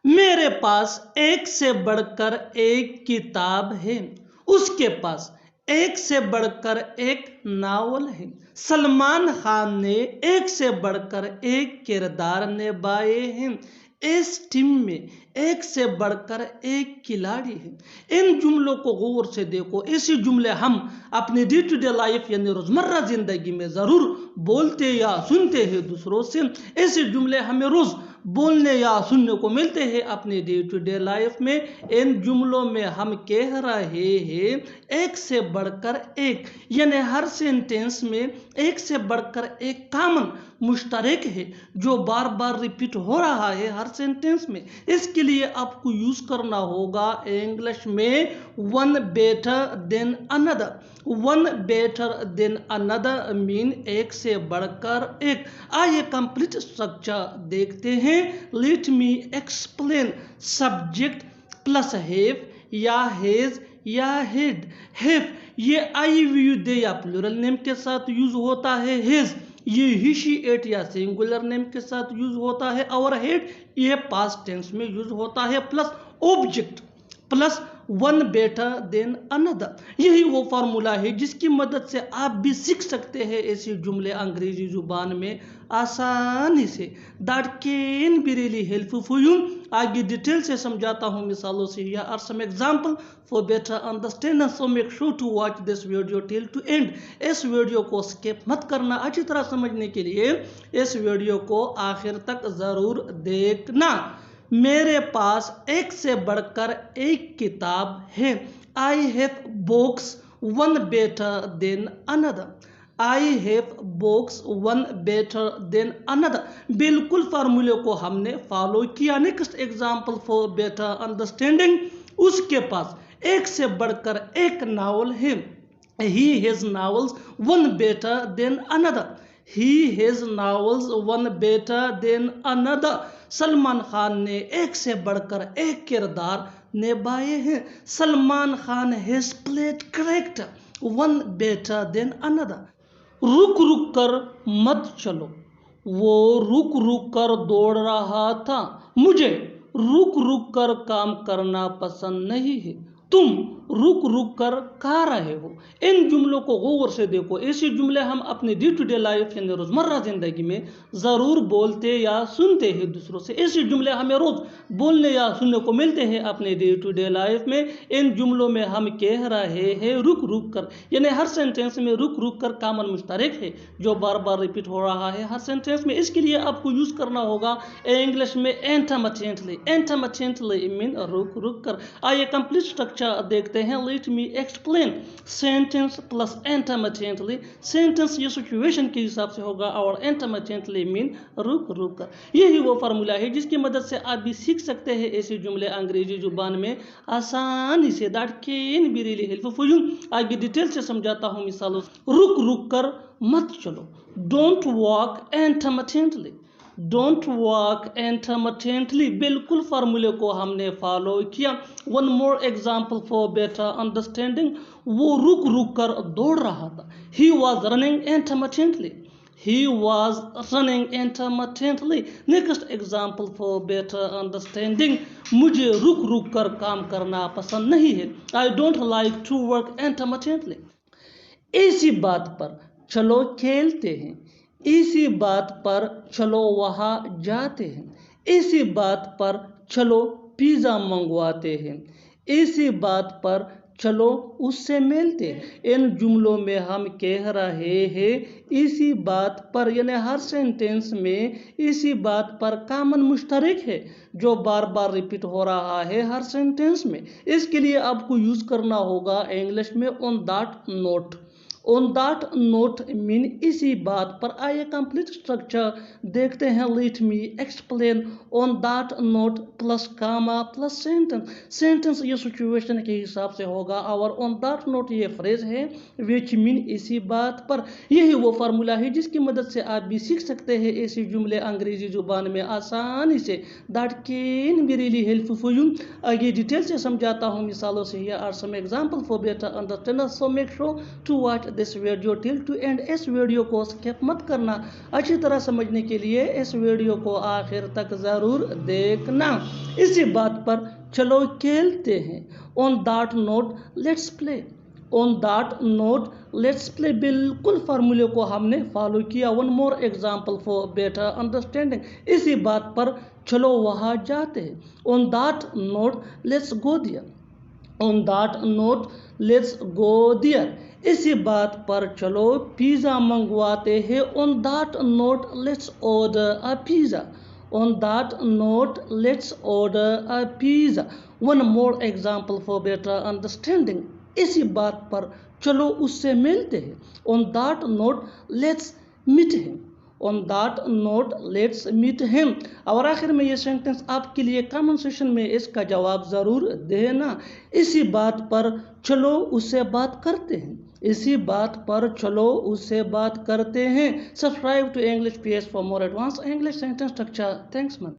मेरे पास एक से बढ़कर एक किताब है। उसके पास एक से बढ़कर एक नावल है। सलमान खान ने एक से बढ़कर एक किरदार निभाए हैं। इस टीम में एक से बढ़कर एक खिलाड़ी है। इन जुमलों को गौर से देखो। ऐसे जुमले हम अपने डे टू डे लाइफ यानी रोजमर्रा जिंदगी में जरूर बोलते या सुनते हैं दूसरों से। ऐसे जुमले हमें रोज बोलने या सुनने को मिलते हैं अपने डे टू डे लाइफ में। इन जुमलों में हम कह रहे हैं एक से बढ़कर एक, यानी हर सेंटेंस में एक से बढ़कर एक कॉमन मुश्तरक है जो बार बार रिपीट हो रहा है हर सेंटेंस में। इसके लिए आपको यूज करना होगा इंग्लिश में one better than another. One better than another mean एक से बढ़कर एक। आइए कंप्लीट स्ट्रक्चर देखते हैं। Let me explain. Subject plus have या हैज या हेड। हैव ये आई वी यू दे या प्लूरल नेम के साथ यूज होता है। हैज ये ही शी एट या सिंगुलर नेम के साथ यूज होता है। और हेड ये पास्ट टेंस में यूज होता है। Plus object plus one better than another. यही वो फार्मूला है जिसकी मदद से आप भी सीख सकते हैं ऐसे जुमले अंग्रेजी जुबान में आसानी से। That can be really helpful for you. आगे डिटेल से समझाता हूँ मिसालों से। Here are some example for better understanding, so make sure to watch this video till to end. इस वीडियो को स्किप मत करना। अच्छी तरह समझने के लिए इस वीडियो को आखिर तक जरूर देखना। मेरे पास एक से बढ़कर एक किताब है। I have books one better than another. I have books one better than another. बिल्कुल फार्मूले को हमने फॉलो किया। Next example for better understanding. उसके पास एक से बढ़कर एक नावल है। He has novels one better than another. He has novels one better than another. Salman Khan ने एक से बढ़कर एक किरदार निभाए हैं। Salman Khan has played character one better than another. रुक रुक कर मत चलो, वो रुक रुक कर दौड़ रहा था। मुझे रुक रुक कर काम करना पसंद नहीं है। तुम रुक रुक कर खा रहे हो। इन जुमलों को गौर से देखो। ऐसे जुमले हम अपने डे टू डे लाइफ यानी रोजमर्रा जिंदगी में जरूर बोलते या सुनते हैं दूसरों से। ऐसे जुमले हमें रोज बोलने या सुनने को मिलते हैं अपने डे टू डे लाइफ में। इन जुमलों में हम कह रहे हैं रुक रुक कर, यानी हर सेंटेंस में रुक रुक कर कॉमन मुश्तरक है जो बार बार रिपीट हो रहा है हर सेंटेंस में। इसके लिए आपको यूज करना होगा इंग्लिश में इंटरमिटेंटली। इंटरमिटेंटली मीन रुक रुक कर। आइए कंप्लीट स्ट्रक्चर देखते हैं। Let me explain. Sentence plus intermittently. Sentence ये सिचुएशन के हिसाब से होगा और इंटरमिटेंटली मीन रुक रुक कर। यही वो फार्मूला है जिसकी मदद से आप भी सीख सकते हैं ऐसे जुमले अंग्रेजी जुबान में आसानी से। That can be really helpful for you. आगे डिटेल से समझाता हूँ मिसालों। रुक रुक कर मत चलो। Don't walk intermittently. Don't walk intermittently. बिल्कुल फार्मूले को हमने फॉलो किया। One more example for better understanding. वो रुक रुक कर दौड़ रहा था। He was running intermittently. He was running intermittently. Next example for better understanding. मुझे रुक रुक कर काम करना पसंद नहीं है। I don't like to work intermittently. इसी बात पर चलो खेलते हैं। इसी बात पर चलो वहाँ जाते हैं। इसी बात पर चलो पिज़्ज़ा मंगवाते हैं। इसी बात पर चलो उससे मिलते हैं। इन जुमलों में हम कह रहे हैं इसी बात पर, यानी हर सेंटेंस में इसी बात पर कॉमन मुश्तरक है जो बार बार रिपीट हो रहा है हर सेंटेंस में। इसके लिए आपको यूज करना होगा इंग्लिश में on that note. On that note mean इसी बात पर। आइए कंप्लीट स्ट्रक्चर देखते हैं। Let me explain. On that note plus comma plus sentence. Sentence ये सिचुएशन के हिसाब से होगा और ऑन दैट नोट ये फ्रेज है विच मीन इसी बात पर। यही वो फार्मूला है जिसकी मदद से आप भी सीख सकते हैं ऐसे जुमले अंग्रेजी जुबान में आसानी से। That can be really helpful for you. आगे डिटेल से समझाता हूँ मिसालों से। Here are some example for better understanding, so make sure to watch this video till to end. इस वीडियो को स्किप मत करना। अच्छी तरह समझने के लिए इस वीडियो को आखिर तक जरूर देखना। इसी बात पर चलो खेलते हैं। On that note let's play. On that note let's play, बिल्कुल फार्मूले को हमने फॉलो किया। One more example for better understanding, इसी बात पर चलो वहाँ जाते हैं। On that note let's go there. On that note let's go there, इसी बात पर चलो पिज़्ज़ा मंगवाते हैं। On that note let's order a pizza. On that note let's order a pizza. One more example for better understanding, इसी बात पर चलो उससे मिलते हैं। On that note let's meet him. On that note let's meet him. और आखिर में ये सेंटेंस आपके लिए कमेंट सेक्शन में इसका जवाब ज़रूर देना। इसी बात पर चलो उससे बात करते हैं। इसी बात पर चलो उससे बात करते हैं। Subscribe to English PS for more advance English sentence structure. Thanks man.